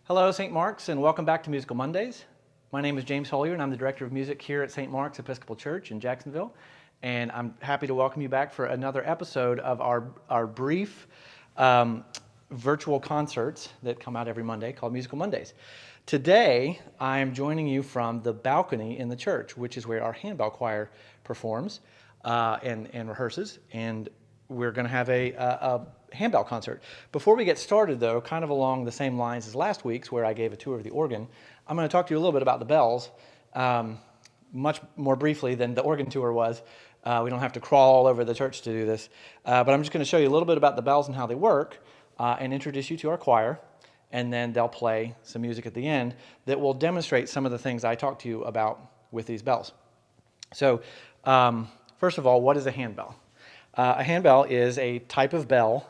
Hello, St. Mark's, and welcome back to Musical Mondays. My name is James Hollier, and I'm the Director of Music here at St. Mark's Episcopal Church in Jacksonville. And I'm happy to welcome you back for another episode of our brief virtual concerts that come out every Monday called Musical Mondays. Today, I'm joining you from the balcony in the church, which is where our Handbell Choir performs and rehearses. And we're going to have a handbell concert. Before we get started, though, kind of along the same lines as last week's, where I gave a tour of the organ, I'm going to talk to you a little bit about the bells, much more briefly than the organ tour was. We don't have to crawl all over the church to do this, but I'm just going to show you a little bit about the bells and how they work, and introduce you to our choir, and then they'll play some music at the end that will demonstrate some of the things I talked to you about with these bells. So, first of all, what is a handbell? A handbell is a type of bell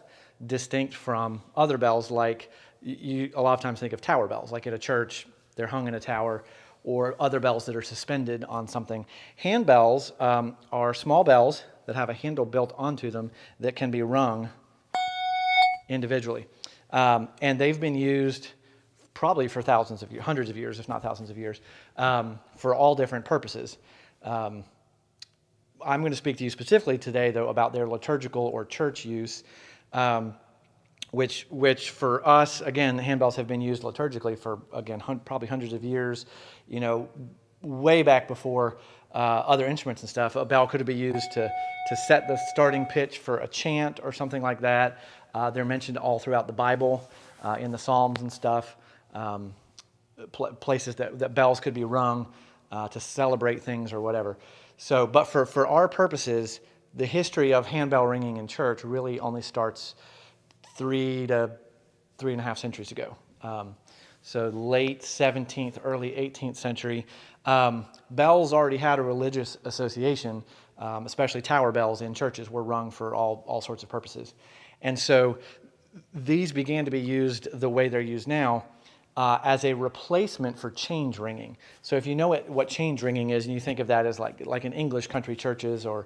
distinct from other bells, like you a lot of times think of tower bells, like at a church, they're hung in a tower, or other bells that are suspended on something. Handbells are small bells that have a handle built onto them that can be rung individually. And they've been used probably for thousands of years, hundreds of years, if not thousands of years, for all different purposes. I'm going to speak to you specifically today, though, about their liturgical or church use, which for us, again, handbells have been used liturgically for, again, probably hundreds of years, way back before other instruments and stuff. A bell could be used to set the starting pitch for a chant or something like that. They're mentioned all throughout the Bible, in the Psalms and stuff, places that bells could be rung to celebrate things or whatever. So, but for our purposes, the history of handbell ringing in church really only starts 3 to 3.5 centuries ago. So late 17th, early 18th century. Bells already had a religious association, especially tower bells in churches were rung for all sorts of purposes. And so these began to be used the way they're used now, as a replacement for change ringing. So if you know what change ringing is, and you think of that as like in English country churches or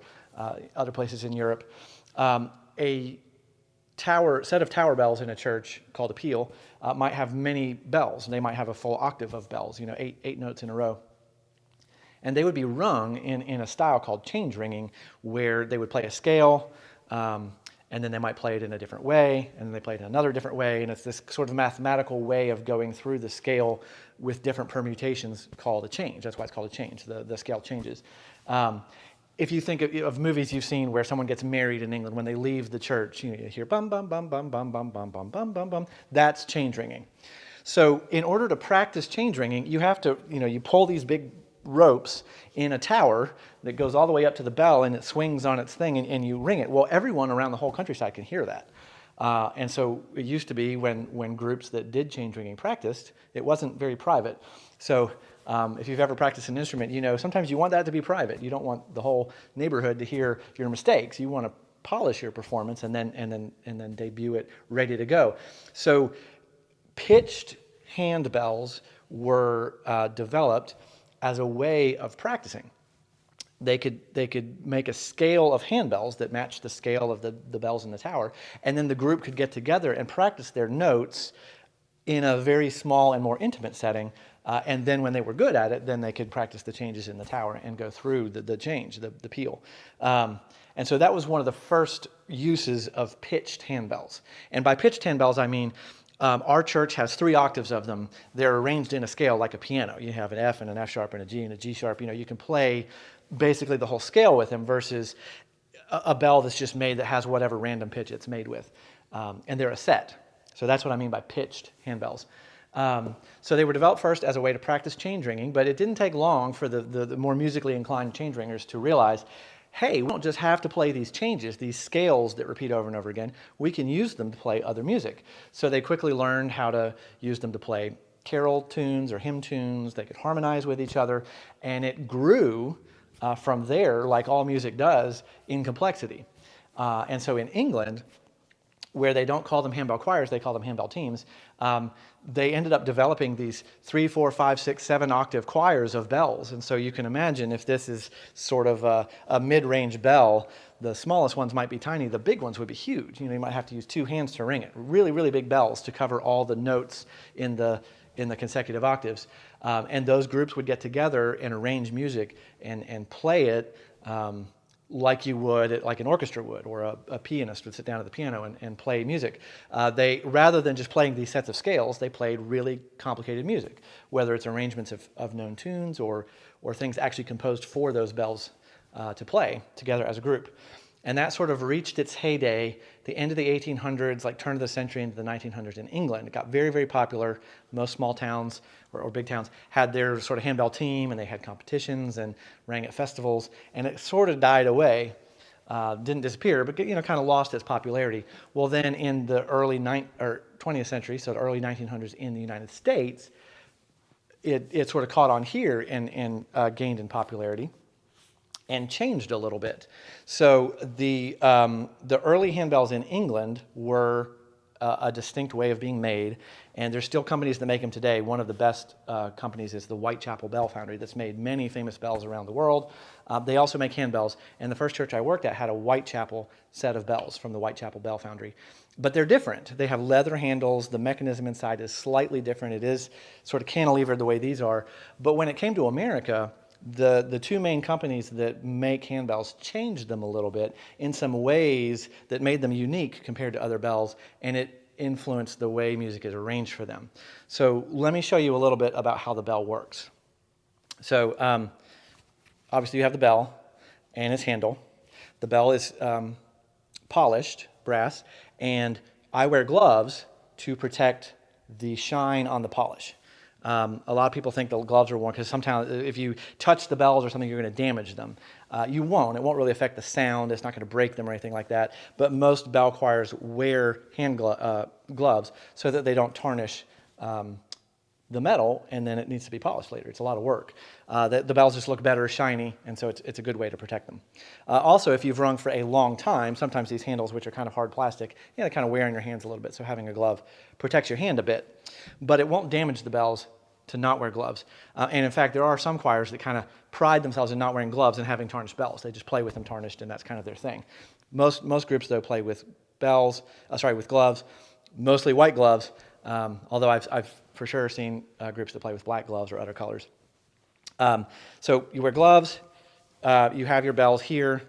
other places in Europe, a set of tower bells in a church called a peal might have many bells. They might have a full octave of bells, eight notes in a row. And they would be rung in a style called change ringing, where they would play a scale, and then they might play it in a different way, and then they play it in another different way, and it's this sort of mathematical way of going through the scale with different permutations called a change. That's why it's called a change. The scale changes. If you think of movies you've seen where someone gets married in England, when they leave the church, you hear bum, bum, bum, bum, bum, bum, bum, bum, bum, bum, bum. That's change ringing. So in order to practice change ringing, you have to, you pull these big ropes in a tower that goes all the way up to the bell, and it swings on its thing, and you ring it. Well, everyone around the whole countryside can hear that. And so it used to be when groups that did change ringing practiced, it wasn't very private. So if you've ever practiced an instrument, sometimes you want that to be private. You don't want the whole neighborhood to hear your mistakes. You want to polish your performance and then debut it ready to go. So pitched handbells were developed as a way of practicing. They could make a scale of handbells that matched the scale of the bells in the tower, and then the group could get together and practice their notes in a very small and more intimate setting, and then when they were good at it, then they could practice the changes in the tower and go through the change, the peal. And so that was one of the first uses of pitched handbells. And by pitched handbells, I mean our church has 3 octaves of them. They're arranged in a scale like a piano. You have an F and an F sharp and a G and a G sharp. You can play basically the whole scale with them versus a bell that's just made that has whatever random pitch it's made with. And they're a set. So that's what I mean by pitched handbells. So they were developed first as a way to practice change ringing, but it didn't take long for the more musically inclined change ringers to realize, hey, we don't just have to play these changes, these scales that repeat over and over again. We can use them to play other music. So they quickly learned how to use them to play carol tunes or hymn tunes. They could harmonize with each other, and it grew from there, like all music does, in complexity. And so in England, where they don't call them handbell choirs, they call them handbell teams, they ended up developing these 3, 4, 5, 6, 7 octave choirs of bells. And so you can imagine if this is sort of a mid-range bell, the smallest ones might be tiny, the big ones would be huge. You might have to use 2 hands to ring it. Really, really big bells to cover all the notes in the in the consecutive octaves. And those groups would get together and arrange music and play it like you would, like an orchestra would, or a pianist would sit down at the piano and play music. They, rather than just playing these sets of scales, they played really complicated music, whether it's arrangements of known tunes or things actually composed for those bells to play together as a group. And that sort of reached its heyday, the end of the 1800s, like turn of the century into the 1900s in England. It got very, very popular. Most small towns or big towns had their sort of handbell team, and they had competitions and rang at festivals. And it sort of died away, didn't disappear, but kind of lost its popularity. Well, then in the early 20th century, so the early 1900s in the United States, it sort of caught on here and gained in popularity and changed a little bit. So the early handbells in England were a distinct way of being made, and there's still companies that make them today. One of the best companies is the Whitechapel Bell Foundry that's made many famous bells around the world. They also make handbells, and the first church I worked at had a Whitechapel set of bells from the Whitechapel Bell Foundry. But they're different. They have leather handles. The mechanism inside is slightly different. It is sort of cantilevered the way these are. But when it came to America, the two main companies that make handbells changed them a little bit in some ways that made them unique compared to other bells, and it influenced the way music is arranged for them. So let me show you a little bit about how the bell works. So obviously you have the bell and its handle. The bell is polished brass, and I wear gloves to protect the shine on the polish. A lot of people think the gloves are worn because sometimes if you touch the bells or something, you're going to damage them. You won't. It won't really affect the sound. It's not going to break them or anything like that. But most bell choirs wear hand gloves so that they don't tarnish the metal, and then it needs to be polished later. It's a lot of work. The bells just look better, shiny, and so it's a good way to protect them. Also, if you've rung for a long time, sometimes these handles, which are kind of hard plastic, they kind of wear on your hands a little bit, so having a glove protects your hand a bit. But it won't damage the bells to not wear gloves. And in fact, there are some choirs that kind of pride themselves in not wearing gloves and having tarnished bells. They just play with them tarnished, and that's kind of their thing. Most groups, though, play with with gloves, mostly white gloves, although I've for sure seen groups that play with black gloves or other colors. So you wear gloves, you have your bells here,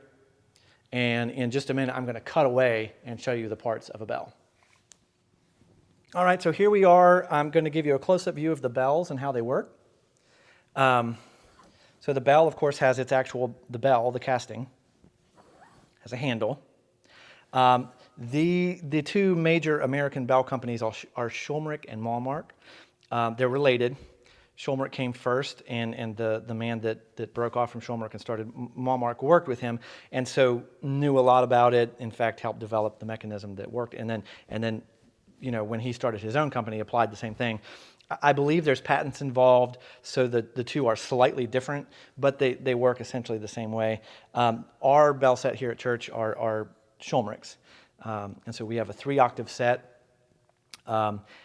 and in just a minute I'm going to cut away and show you the parts of a bell. All right, so here we are. I'm going to give you a close-up view of the bells and how they work. So the bell, of course, has the casting, has a handle. The two major American bell companies are Shulmeric and Malmark. They're related. Shulmeric came first, and the man that broke off from Shulmeric and started Malmark worked with him, and so knew a lot about it. In fact, helped develop the mechanism that worked, and then when he started his own company, applied the same thing. I believe there's patents involved, so the two are slightly different, but they work essentially the same way. Our bell set here at church are Shulmerics, and so we have a 3-octave set.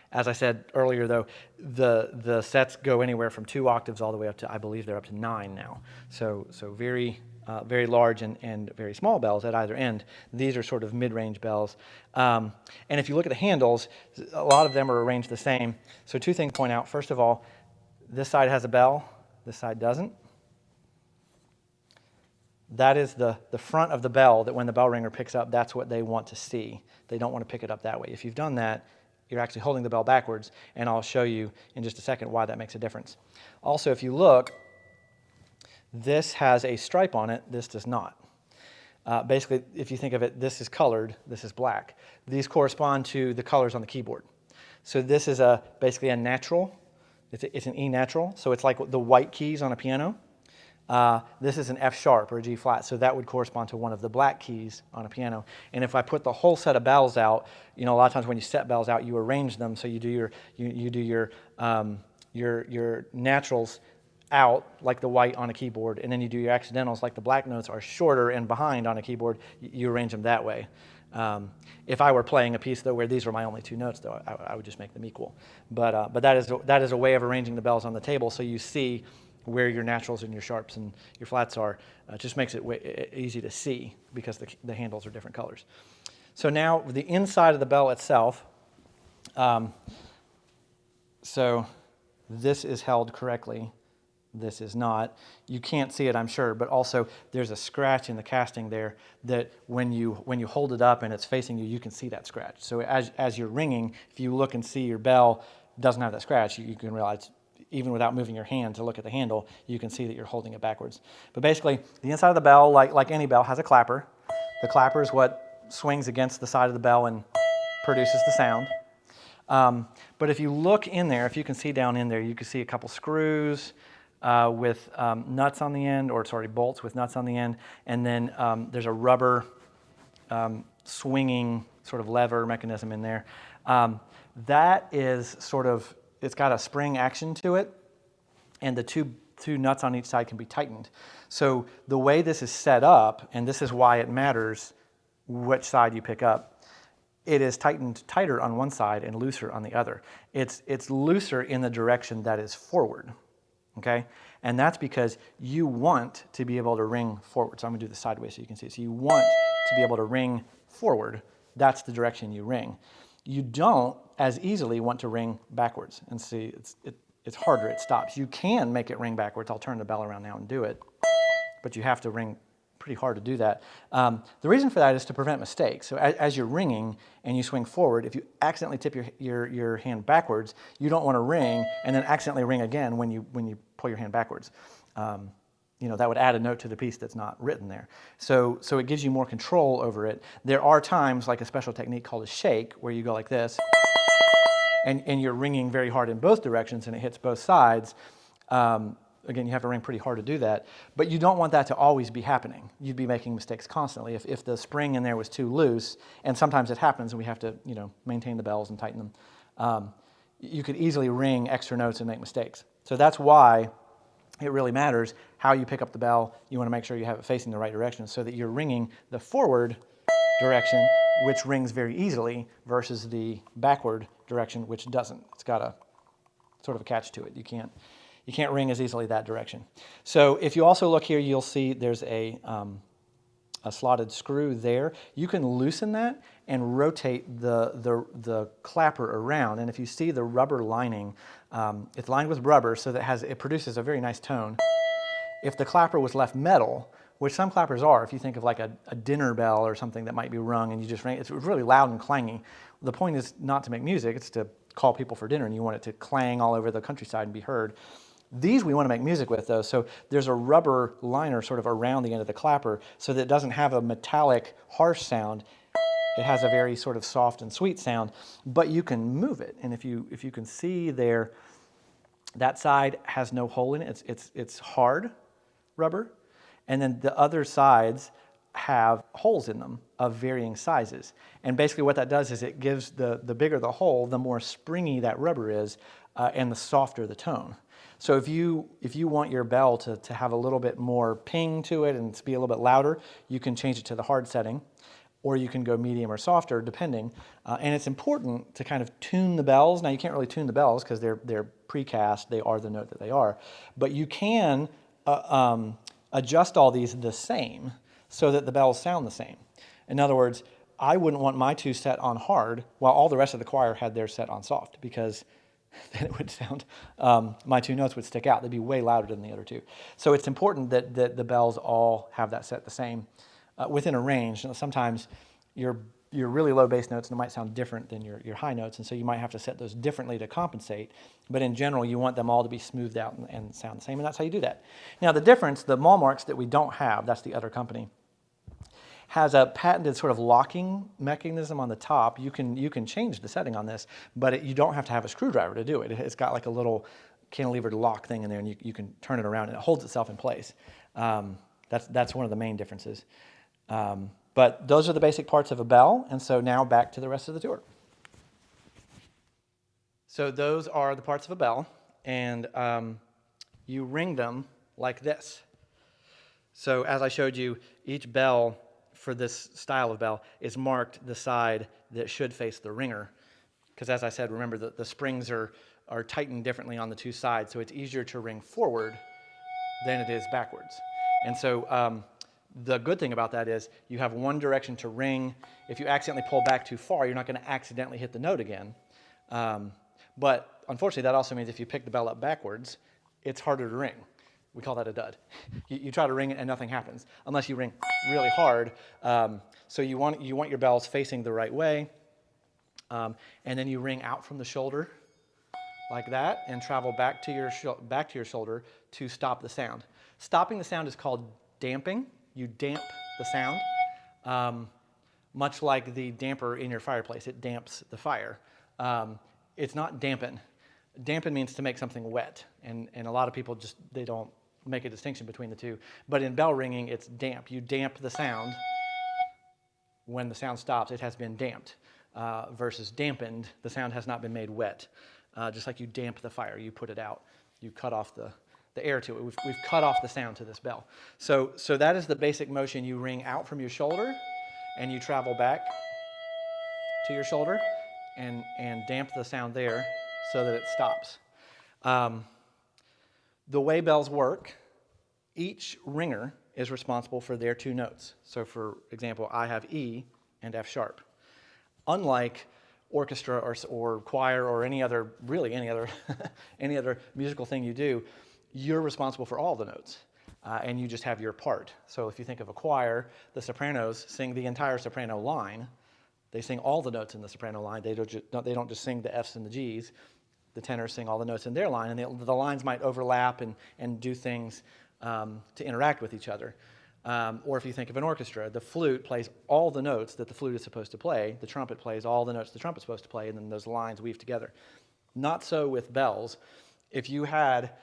As I said earlier, though, the sets go anywhere from 2 octaves all the way up to, I believe they're up to 9 now. So very large and very small bells at either end. These are sort of mid-range bells. And if you look at the handles, a lot of them are arranged the same. So 2 things to point out. First of all, this side has a bell, this side doesn't. That is the front of the bell that when the bell ringer picks up, that's what they want to see. They don't want to pick it up that way. If you've done that, you're actually holding the bell backwards, and I'll show you in just a second why that makes a difference. Also, if you look, this has a stripe on it, this does not. Basically, if you think of it, this is colored, this is black. These correspond to the colors on the keyboard. So this is basically a natural, it's an E natural, so it's like the white keys on a piano. This is an F sharp or a G flat, so that would correspond to one of the black keys on a piano. And if I put the whole set of bells out, a lot of times when you set bells out, you arrange them so you do your naturals out like the white on a keyboard, and then you do your accidentals like the black notes are shorter and behind on a keyboard. You arrange them that way. If I were playing a piece though where these were my only 2 notes, though, I would just make them equal. But that is a way of arranging the bells on the table so you see where your naturals and your sharps and your flats are. It just makes it easy to see because the handles are different colors. So now the inside of the bell itself, so this is held correctly. This is not. You can't see it, I'm sure, but also there's a scratch in the casting there that when you hold it up and it's facing you, you can see that scratch. So as you're ringing, if you look and see your bell doesn't have that scratch, you can realize, even without moving your hand to look at the handle, you can see that you're holding it backwards. But basically, the inside of the bell, like any bell, has a clapper. The clapper is what swings against the side of the bell and produces the sound. But if you look in there, if you can see down in there, you can see a couple screws with nuts on the end, or sorry, bolts with nuts on the end, and then there's a rubber swinging sort of lever mechanism in there. That is sort of, it's got a spring action to it, and the two nuts on each side can be tightened. So the way this is set up, and this is why it matters which side you pick up, it is tightened tighter on one side and looser on the other. It's looser in the direction that is forward, okay? And that's because you want to be able to ring forward. So I'm gonna do this sideways so you can see. So you want to be able to ring forward. That's the direction you ring. You don't as easily want to ring backwards. And see, it's harder, it stops. You can make it ring backwards. I'll turn the bell around now and do it. But you have to ring pretty hard to do that. The reason for that is to prevent mistakes. So as you're ringing and you swing forward, if you accidentally tip your hand backwards, you don't want to ring and then accidentally ring again when you pull your hand backwards. That would add a note to the piece that's not written there. So it gives you more control over it. There are times, like a special technique called a shake, where you go like this, and you're ringing very hard in both directions and it hits both sides. Again, you have to ring pretty hard to do that, but you don't want that to always be happening. You'd be making mistakes constantly if the spring in there was too loose, and sometimes it happens and we have to maintain the bells and tighten them. You could easily ring extra notes and make mistakes. So that's why it really matters how you pick up the bell. You want to make sure you have it facing the right direction so that you're ringing the forward direction, which rings very easily, versus the backward direction, which doesn't. It's got a sort of a catch to it. You can't ring as easily that direction. So if you also look here, you'll see there's a slotted screw there. You can loosen that and rotate the clapper around. And if you see the rubber lining, it's lined with rubber so that it produces a very nice tone. If the clapper was left metal, which some clappers are, if you think of like a dinner bell or something that might be rung and you just ring, it's really loud and clangy. The point is not to make music, it's to call people for dinner, and you want it to clang all over the countryside and be heard. These we want to make music with, though, so there's a rubber liner sort of around the end of the clapper so that it doesn't have a metallic, harsh sound. It has a very sort of soft and sweet sound, but you can move it. And if you can see there, that side has no hole in it. It's hard rubber, and then the other sides have holes in them of varying sizes. And basically what that does is it gives the bigger the hole, the more springy that rubber is, and the softer the tone. So if you want your bell to have a little bit more ping to it and to be a little bit louder, you can change it to the hard setting, or you can go medium or softer, depending. And it's important to kind of tune the bells. Now you can't really tune the bells because they're precast, they are the note that they are. But you can adjust all these the same so that the bells sound the same. In other words, I wouldn't want my two set on hard while all the rest of the choir had theirs set on soft, because then it would sound, my two notes would stick out. They'd be way louder than the other two. So it's important that the bells all have that set the same within a range. Sometimes your really low bass notes might sound different than your high notes, and so you might have to set those differently to compensate. But in general, you want them all to be smoothed out and sound the same, and that's how you do that. Now the difference, the Malmarks that we don't have, that's the other company, has a patented sort of locking mechanism on the top. You can change the setting on this, but you don't have to have a screwdriver to do it. It's got like a little cantilevered lock thing in there, and you can turn it around and it holds itself in place. That's one of the main differences. But those are the basic parts of a bell, and so now back to the rest of the tour. So those are the parts of a bell, and you ring them like this. So as I showed you, each bell for this style of bell is marked the side that should face the ringer. Because as I said, remember the springs are tightened differently on the two sides, so it's easier to ring forward than it is backwards. And so the good thing about that is you have one direction to ring. If you accidentally pull back too far, you're not going to accidentally hit the note again. But unfortunately, that also means if you pick the bell up backwards, it's harder to ring. We call that a dud. You try to ring it and nothing happens unless you ring really hard. So you want your bells facing the right way, and then you ring out from the shoulder like that and travel back to your shoulder to stop the sound. Stopping the sound is called damping. You damp the sound, much like the damper in your fireplace. It damps the fire. It's not dampen. Dampen means to make something wet, and a lot of people they don't make a distinction between the two. But in bell ringing, it's damp. You damp the sound. When the sound stops, it has been damped, versus dampened, the sound has not been made wet. Just like you damp the fire, you put it out, you cut off the air to it. We've cut off the sound to this bell. So that is the basic motion. You ring out from your shoulder, and you travel back to your shoulder, and damp the sound there so that it stops. The way bells work, each ringer is responsible for their two notes. So for example, I have E and F sharp. Unlike orchestra or choir or any other any other musical thing you do, you're responsible for all the notes, and you just have your part. So if you think of a choir, the sopranos sing the entire soprano line. They sing all the notes in the soprano line. They don't just sing the Fs and the Gs. The tenors sing all the notes in their line, and the lines might overlap and do things to interact with each other. Or if you think of an orchestra, the flute plays all the notes that the flute is supposed to play. The trumpet plays all the notes the trumpet's supposed to play, and then those lines weave together. Not so with bells. If you had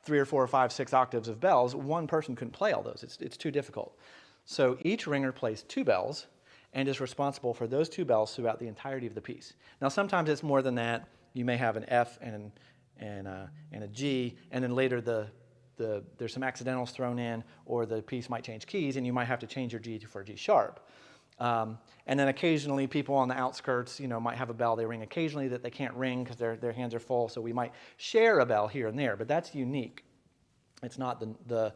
3 or 4 or 5, 6 octaves of bells, one person couldn't play all those. It's too difficult. So each ringer plays 2 bells and is responsible for those 2 bells throughout the entirety of the piece. Now sometimes it's more than that. You may have an F and a G, and then later there's some accidentals thrown in, or the piece might change keys, and you might have to change your G for a G sharp. And then occasionally people on the outskirts, might have a bell they ring occasionally that they can't ring because their hands are full, so we might share a bell here and there, but that's unique. It's not the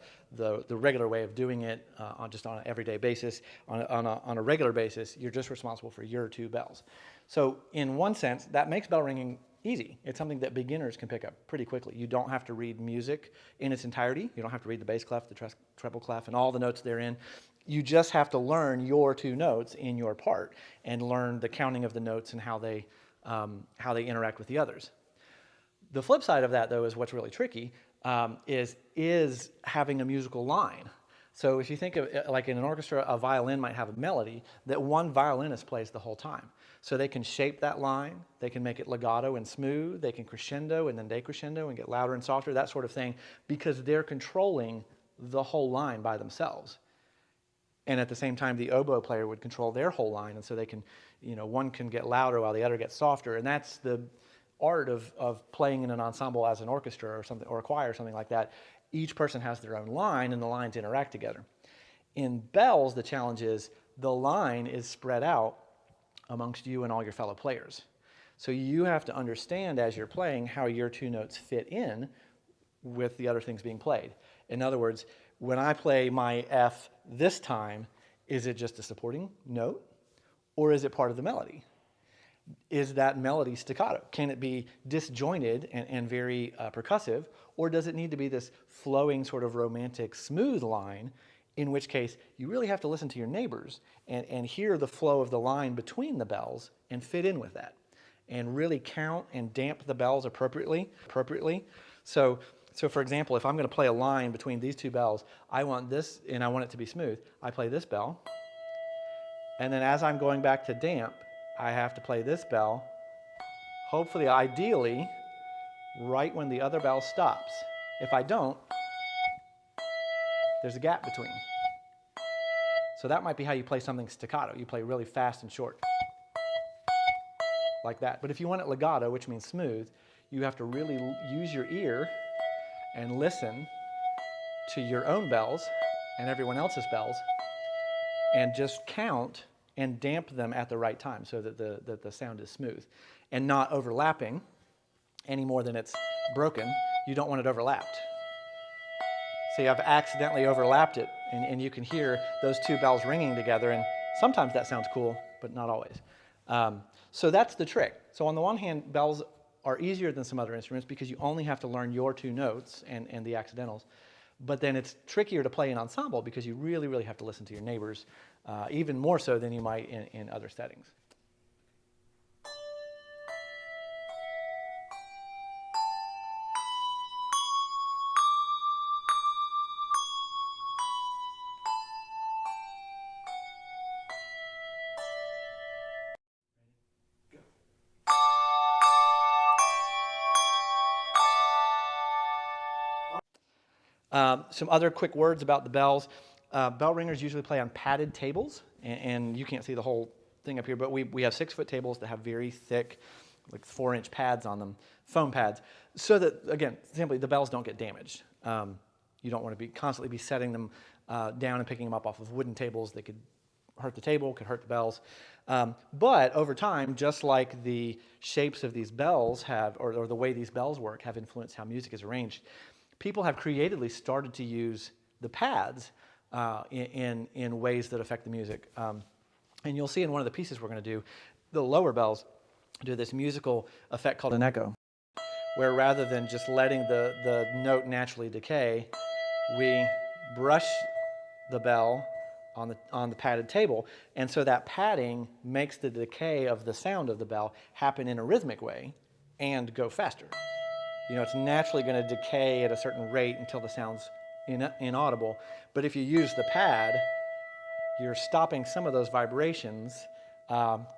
regular way of doing it just on an everyday basis. On a regular basis, you're just responsible for your 2 bells. So in one sense, that makes bell ringing easy. It's something that beginners can pick up pretty quickly. You don't have to read music in its entirety. You don't have to read the bass clef, the treble clef, and all the notes therein. You just have to learn your 2 notes in your part and learn the counting of the notes and how they interact with the others. The flip side of that, though, is what's really tricky, is having a musical line. So if you think of it, like in an orchestra, a violin might have a melody that one violinist plays the whole time. So they can shape that line, they can make it legato and smooth, they can crescendo and then decrescendo and get louder and softer, that sort of thing, because they're controlling the whole line by themselves. And at the same time, the oboe player would control their whole line, and so they can, one can get louder while the other gets softer, and that's the art of playing in an ensemble as an orchestra or something, or a choir or something like that. Each person has their own line, and the lines interact together. In bells, the challenge is the line is spread out amongst you and all your fellow players. So you have to understand as you're playing how your 2 notes fit in with the other things being played. In other words, when I play my F this time, is it just a supporting note, or is it part of the melody? Is that melody staccato? Can it be disjointed and very percussive, or does it need to be this flowing sort of romantic smooth line, in which case you really have to listen to your neighbors and hear the flow of the line between the bells and fit in with that and really count and damp the bells appropriately. So for example, if I'm going to play a line between these 2 bells, I want this and I want it to be smooth. I play this bell, and then as I'm going back to damp, I have to play this bell, hopefully, ideally, right when the other bell stops. If I don't, there's a gap between. So that might be how you play something staccato. You play really fast and short, like that. But if you want it legato, which means smooth, you have to really use your ear and listen to your own bells and everyone else's bells and just count and damp them at the right time so that the sound is smooth and not overlapping any more than it's broken. You don't want it overlapped. So you have accidentally overlapped it, and you can hear those 2 bells ringing together, and sometimes that sounds cool, but not always. So that's the trick. So on the one hand, bells are easier than some other instruments because you only have to learn your two notes and the accidentals. But then it's trickier to play in ensemble because you really, really have to listen to your neighbors, even more so than you might in other settings. Some other quick words about the bells. Bell ringers usually play on padded tables, and you can't see the whole thing up here, but we have 6-foot tables that have very thick, like 4-inch pads on them, foam pads, so that, again, simply the bells don't get damaged. You don't want to constantly be setting them down and picking them up off of wooden tables. They could hurt the table, could hurt the bells. But over time, just like the shapes of these bells have, or the way these bells work, have influenced how music is arranged, people have creatively started to use the pads in ways that affect the music. And you'll see in one of the pieces we're going to do, the lower bells do this musical effect called an echo, where rather than just letting the note naturally decay, we brush the bell on the padded table. And so that padding makes the decay of the sound of the bell happen in a rhythmic way and go faster. You know, it's naturally going to decay at a certain rate until the sound's inaudible. But if you use the pad, you're stopping some of those vibrations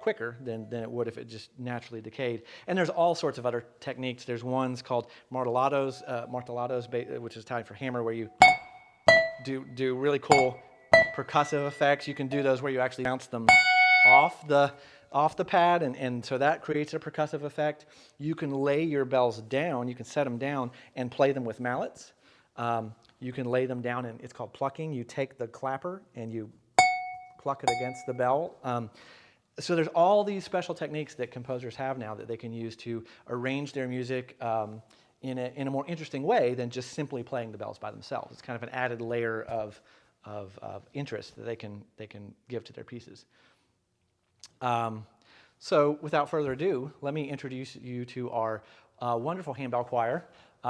quicker than it would if it just naturally decayed. And there's all sorts of other techniques. There's ones called martellados, which is Italian for hammer, where you do really cool percussive effects. You can do those where you actually bounce them off the pad, and so that creates a percussive effect. You can lay your bells down, you can set them down and play them with mallets. You can lay them down, and it's called plucking. You take the clapper and you pluck it against the bell. So there's all these special techniques that composers have now that they can use to arrange their music in a more interesting way than just simply playing the bells by themselves. It's kind of an added layer of interest that they can give to their pieces. So without further ado, let me introduce you to our wonderful handbell choir.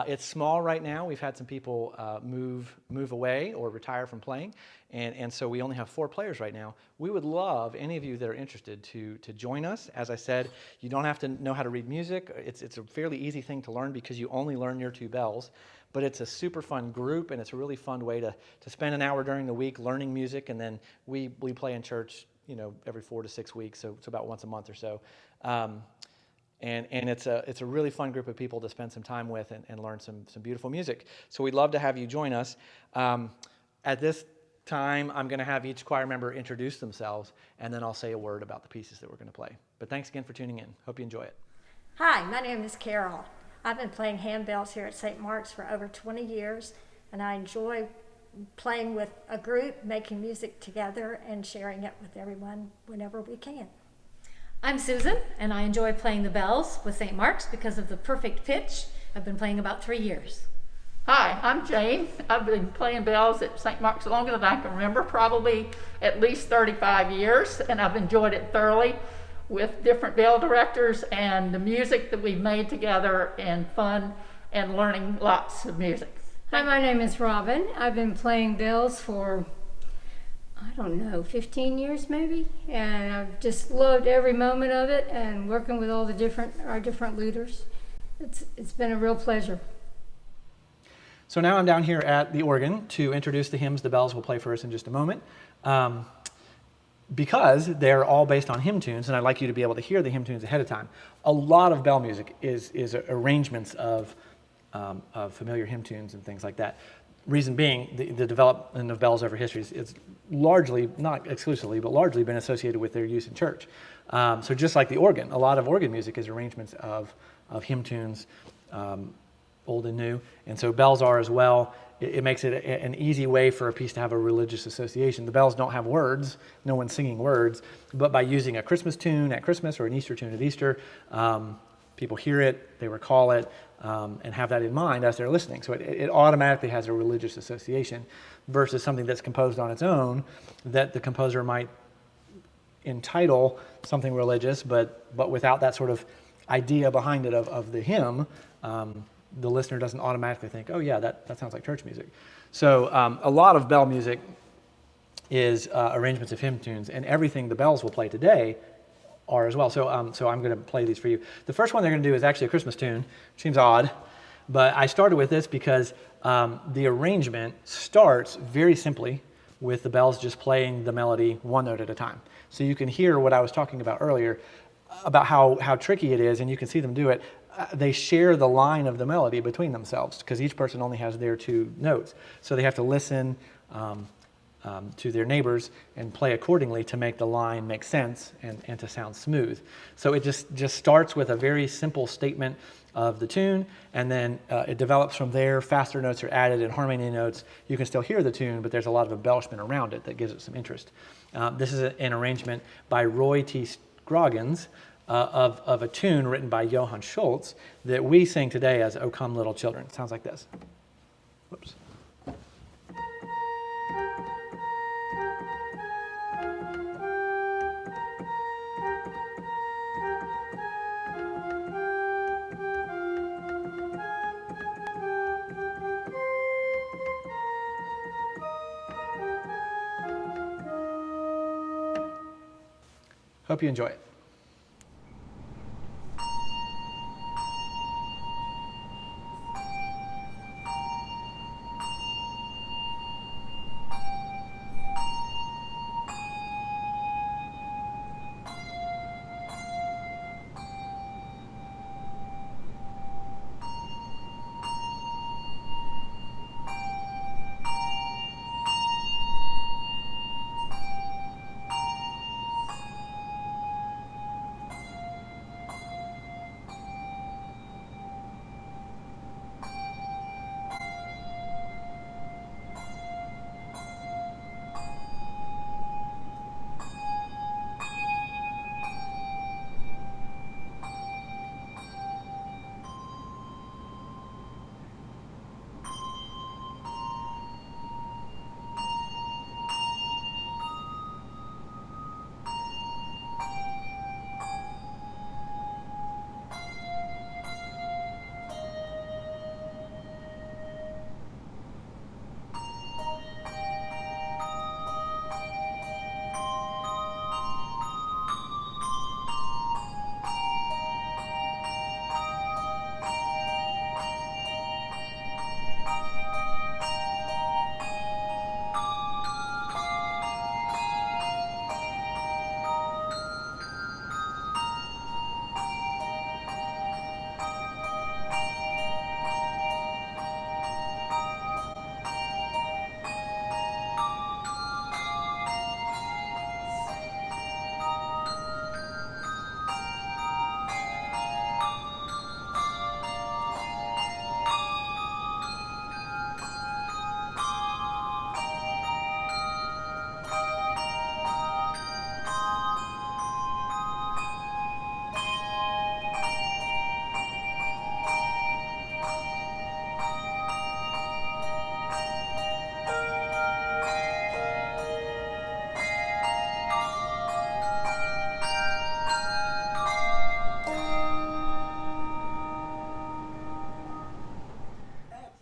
It's small right now. We've had some people move away or retire from playing, and so we only have 4 players right now. We would love any of you that are interested to join us. As I said, you don't have to know how to read music. It's a fairly easy thing to learn because you only learn your 2 bells, but it's a super fun group, and it's a really fun way to spend an hour during the week learning music, and then we play in church, you know, every 4 to 6 weeks, so it's about once a month or so. And it's a really fun group of people to spend some time with and learn some beautiful music. So we'd love to have you join us. At this time, I'm going to have each choir member introduce themselves, and then I'll say a word about the pieces that we're going to play. But thanks again for tuning in. Hope you enjoy it. Hi, my name is Carol. I've been playing handbells here at St. Mark's for over 20 years, and I enjoy playing with a group, making music together, and sharing it with everyone whenever we can. I'm Susan, and I enjoy playing the bells with St. Mark's because of the perfect pitch. I've been playing about 3 years. Hi, I'm Jane. I've been playing bells at St. Mark's longer than I can remember, probably at least 35 years, and I've enjoyed it thoroughly with different bell directors and the music that we've made together, and fun and learning lots of music. Hi, my name is Robin. I've been playing bells for, I don't know, 15 years maybe, and I've just loved every moment of it and working with all our different leaders. It's been a real pleasure. So now I'm down here at the organ to introduce the hymns the bells will play for us in just a moment. Because they're all based on hymn tunes, and I'd like you to be able to hear the hymn tunes ahead of time. A lot of bell music is arrangements of familiar hymn tunes and things like that. Reason being, the development of bells over history is largely, not exclusively, but largely been associated with their use in church. So just like the organ, a lot of organ music is arrangements of hymn tunes, old and new, and so bells are as well. It makes it an easy way for a piece to have a religious association. The bells don't have words, no one's singing words, but by using a Christmas tune at Christmas or an Easter tune at Easter, people hear it, they recall it, and have that in mind as they're listening. So it automatically has a religious association versus something that's composed on its own that the composer might entitle something religious, but without that sort of idea behind it of the hymn, the listener doesn't automatically think, oh yeah, that sounds like church music. So a lot of bell music is arrangements of hymn tunes, and everything the bells will play today are as well. So I'm going to play these for you. The first one they're going to do is actually a Christmas tune, which seems odd, but I started with this because the arrangement starts very simply with the bells just playing the melody one note at a time. So you can hear what I was talking about earlier about how tricky it is, and you can see them do it. They share the line of the melody between themselves because each person only has their two notes. So they have to listen to their neighbors and play accordingly to make the line make sense and to sound smooth. So it just starts with a very simple statement of the tune, and then it develops from there. Faster notes are added and harmony notes. You can still hear the tune, but there's a lot of embellishment around it that gives it some interest. This is an arrangement by Roy T. Scroggins of a tune written by Johann Schultz that we sing today as O Come Little Children. It sounds like this. Whoops. Hope you enjoy it.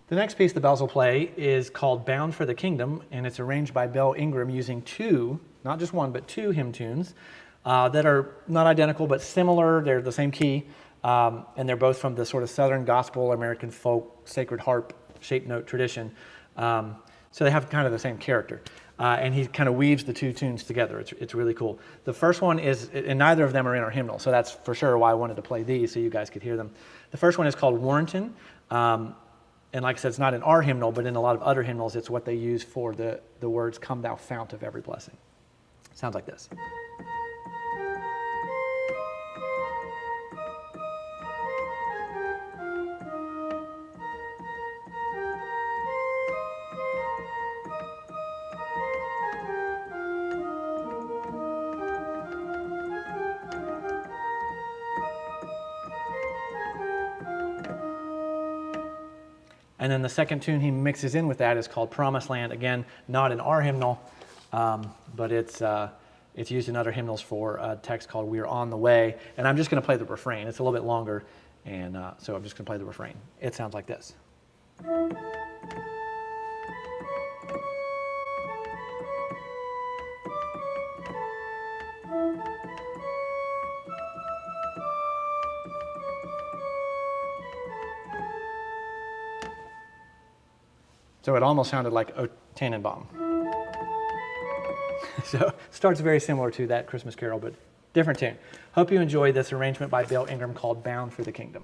The next piece the bells will play is called Bound for the Kingdom, and it's arranged by Bill Ingram using two, not just one, but two hymn tunes that are not identical but similar. They're the same key, and they're both from the sort of Southern gospel, American folk, sacred harp, shape note tradition. So they have kind of the same character. And he kind of weaves the two tunes together. It's really cool. The first one is, and neither of them are in our hymnal, so that's for sure why I wanted to play these so you guys could hear them. The first one is called Warrenton. And like I said, it's not in our hymnal, but in a lot of other hymnals, it's what they use for the words, "Come thou fount of every blessing." It sounds like this. And then the second tune he mixes in with that is called Promised Land. Again, not in our hymnal, but it's It's used in other hymnals for a text called "We're on the Way," and I'm just going to play the refrain. It's a little bit longer, and so I'm just going to play the refrain. It sounds like this. So it almost sounded like O Tannenbaum. So it starts very similar to that Christmas carol, but different tune. Hope you enjoy this arrangement by Bill Ingram called "Bound for the Kingdom."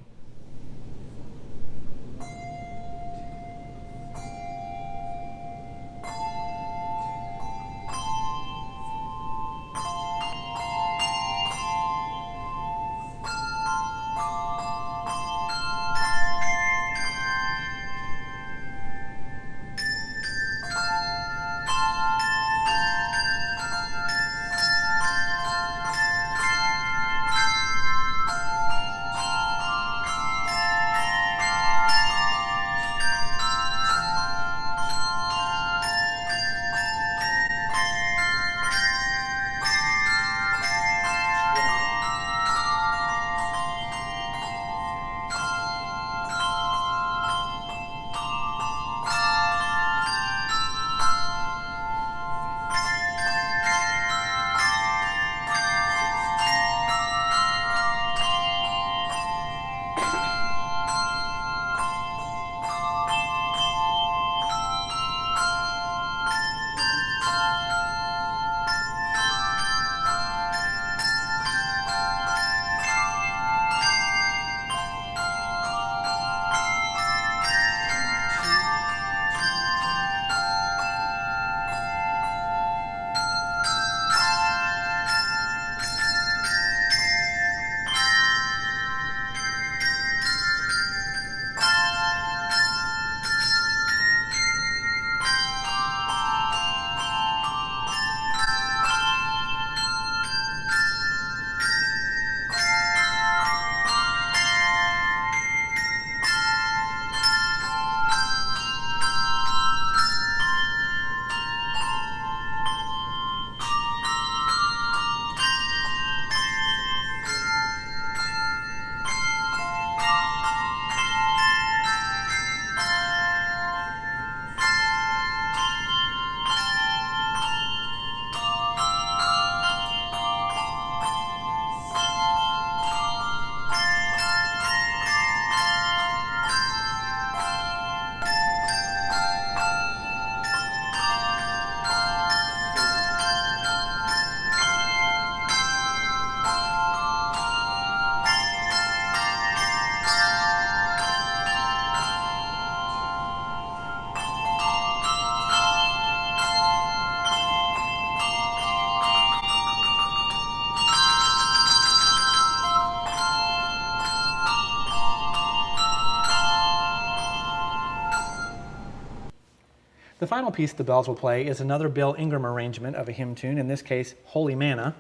The final piece the bells will play is another Bill Ingram arrangement of a hymn tune, in this case, Holy Manna.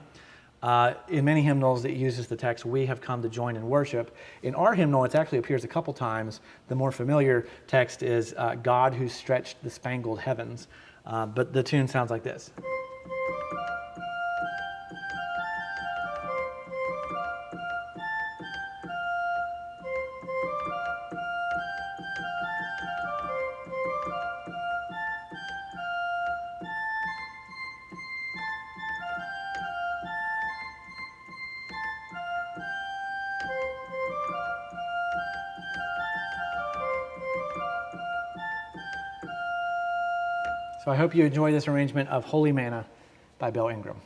In many hymnals, it uses the text, "We have come to join in worship." In our hymnal, it actually appears a couple times. The more familiar text is, "God who stretched the spangled heavens." But the tune sounds like this. So I hope you enjoy this arrangement of Holy Manna by Bill Ingram.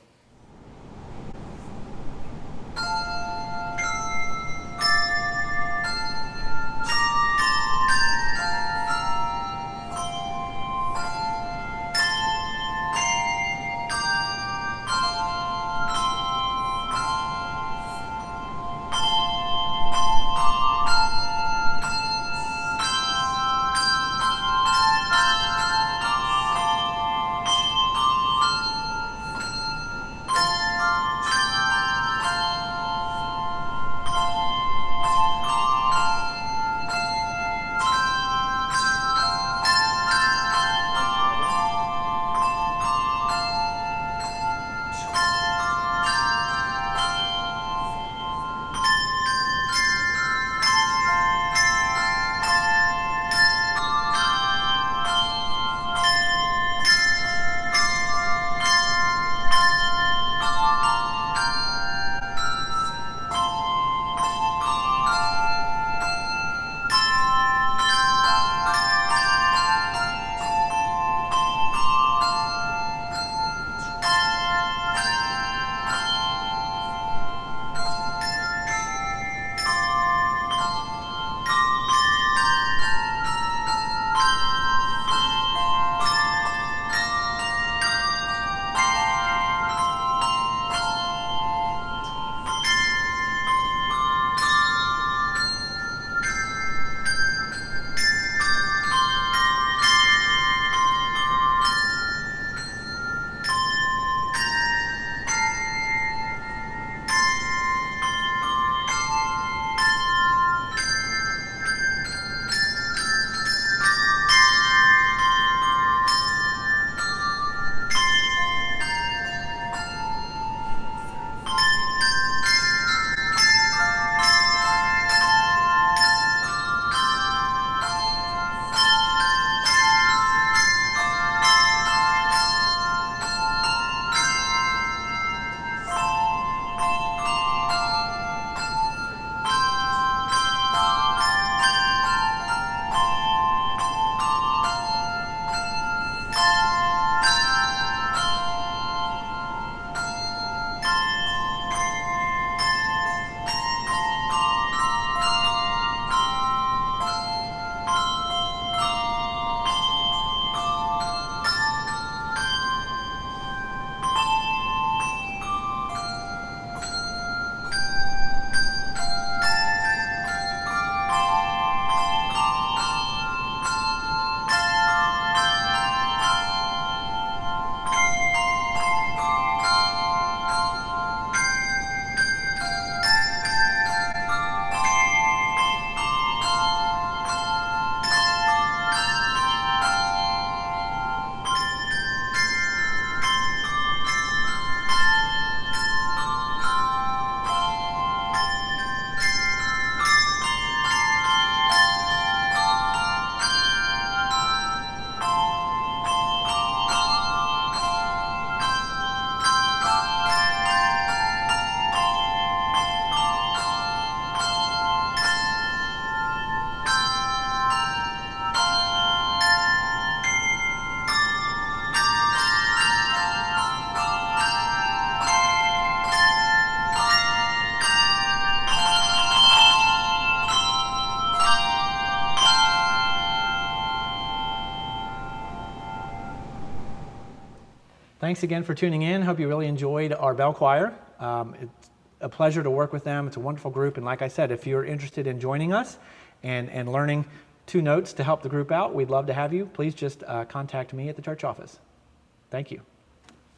Thanks again for tuning in. Hope you really enjoyed our bell choir. It's a pleasure to work with them. It's a wonderful group. And like I said, if you're interested in joining us and learning 2 notes to help the group out, we'd love to have you. Please just contact me at the church office. Thank you.